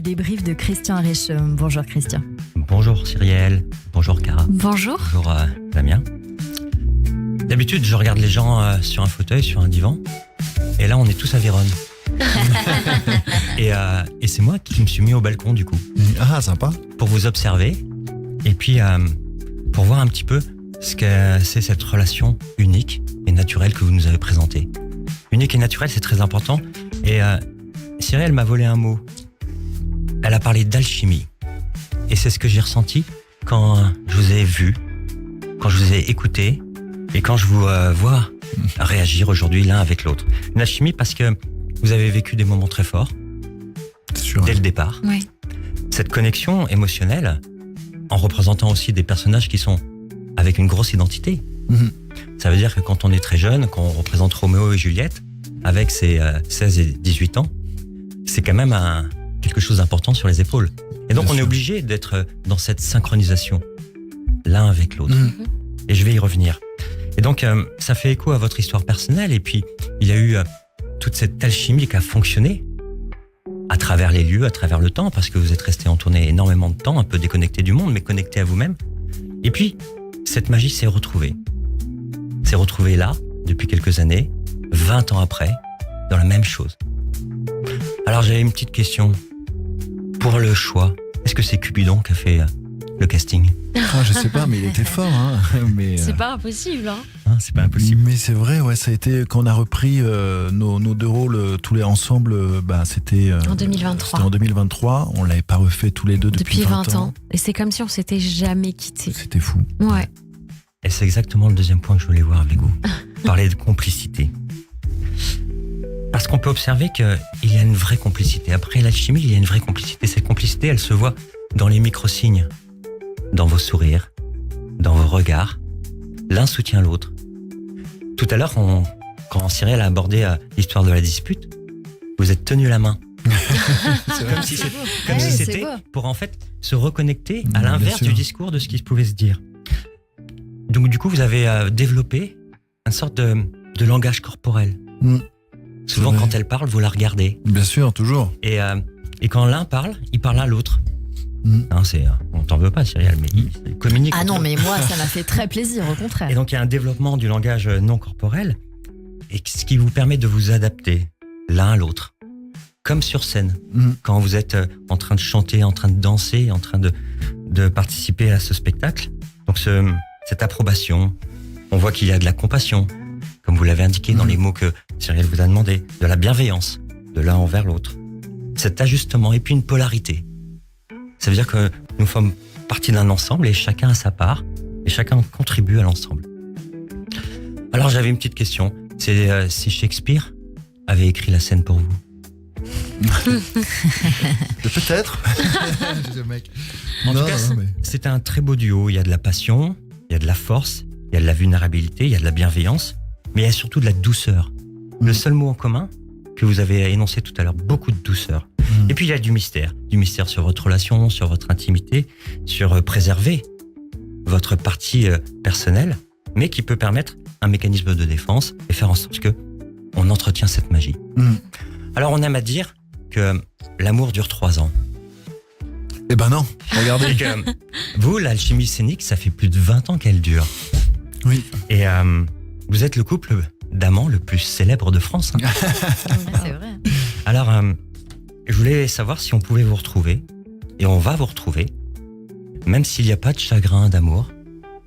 Débrief de Christian Richomme. Bonjour Christian. Bonjour Cyrielle, bonjour Cara, Bonjour. bonjour Damien. D'habitude, je regarde les gens sur un fauteuil, sur un divan, et là, on est tous à Vérone. et c'est moi qui me suis mis au balcon, du coup. Ah, sympa. Pour vous observer, et puis pour voir un petit peu ce que c'est cette relation unique et naturelle que vous nous avez présentée. Unique et naturelle, c'est très important. Et Cyrielle m'a volé un mot. Elle a parlé d'alchimie. Et c'est ce que j'ai ressenti quand je vous ai vu, quand je vous ai écouté, et quand je vous vois réagir aujourd'hui l'un avec l'autre. Une alchimie parce que vous avez vécu des moments très forts, Sûr. dès le départ. Oui. Cette connexion émotionnelle, en représentant aussi des personnages qui sont avec une grosse identité. Mhm. Ça veut dire que quand on est très jeune, quand on représente Roméo et Juliette, avec ses 16 et 18 ans, c'est quand même quelque chose d'important sur les épaules. Et donc Bien on est sûr. obligé d'être dans cette synchronisation, l'un avec l'autre. Mhm. Et je vais y revenir. Et donc ça fait écho à votre histoire personnelle, et puis il y a eu toute cette alchimie qui a fonctionné à travers les lieux, à travers le temps, parce que vous êtes resté en tournée énormément de temps, un peu déconnecté du monde, mais connecté à vous-même. Et puis, cette magie s'est retrouvée. S'est retrouvée là, depuis quelques années, 20 ans après, dans la même chose. Alors j'avais une petite question. Pour le choix, est-ce que c'est Cupidon qui a fait le casting ? Ah, je sais pas, mais il était fort. Hein. Mais, C'est pas impossible, hein. Hein, c'est pas impossible. Mais c'est vrai, ouais, ça a été quand on a repris nos deux rôles tous les ensemble. C'était En 2023. C'était en 2023. On l'avait pas refait tous les deux depuis 20 ans. Et c'est comme si on s'était jamais quittés. C'était fou. Ouais. Et c'est exactement le deuxième point que je voulais voir avec vous. Parler de complicité. Parce qu'on peut observer qu'il y a une vraie complicité. Après l'alchimie, il y a une vraie complicité. Cette complicité, elle se voit dans les micro-signes, dans vos sourires, dans vos regards. L'un soutient l'autre. Tout à l'heure, quand Cyrielle a abordé l'histoire de la dispute, vous êtes tenus la main. Comme si c'était pour en fait se reconnecter à Bien l'inverse sûr. du discours de ce qui pouvait se dire. Donc du coup, vous avez développé une sorte de langage corporel. Mm. Souvent, C'est vrai. quand elle parle, vous la regardez. Bien sûr, toujours. Et quand l'un parle, il parle à l'autre. Mm. Hein, on t'en veut pas, Cyrielle, mais il communique. Ah non, entre eux. mais moi, ça m'a fait très plaisir, au contraire. Et donc, il y a un développement du langage non corporel, et ce qui vous permet de vous adapter l'un à l'autre. Comme sur scène, Mm. quand vous êtes en train de chanter, en train de danser, en train de participer à ce spectacle. Donc, cette approbation, on voit qu'il y a de la compassion, comme vous l'avez indiqué dans les mots que Cyrielle vous a demandé, de la bienveillance, de l'un envers l'autre. Cet ajustement, et puis une polarité. Ça veut dire que nous sommes partie d'un ensemble et chacun a sa part, et chacun contribue à l'ensemble. Alors j'avais une petite question, c'est si Shakespeare avait écrit la scène pour vous. Peut-être. Le mec. En tout cas, c'est un très beau duo. Il y a de la passion, il y a de la force, il y a de la vulnérabilité, il y a de la bienveillance, mais il y a surtout de la douceur. Le seul mot en commun que vous avez énoncé tout à l'heure, beaucoup de douceur. Et puis il y a du mystère sur votre relation, sur votre intimité, sur préserver votre partie personnelle, mais qui peut permettre un mécanisme de défense et faire en sorte que on entretient cette magie. Mm. Alors on aime à dire que l'amour dure 3 ans. Eh ben non, regardez. Et que vous, l'alchimie scénique, ça fait plus de 20 ans qu'elle dure. Oui. Et vous êtes le couple d'amants le plus célèbre de France. Hein. C'est vrai. Alors, je voulais savoir si on pouvait vous retrouver. Et on va vous retrouver. Même s'il n'y a pas de chagrin d'amour.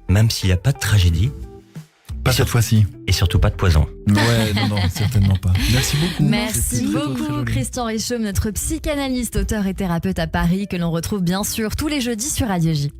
Même s'il n'y a pas de tragédie. Pas cette fois-ci. Et surtout pas de poison. Ouais, non, certainement pas. Merci beaucoup. Merci C'était très, très beaucoup, joli. Christian Richomme, notre psychanalyste, auteur et thérapeute à Paris, que l'on retrouve bien sûr tous les jeudis sur Radio J.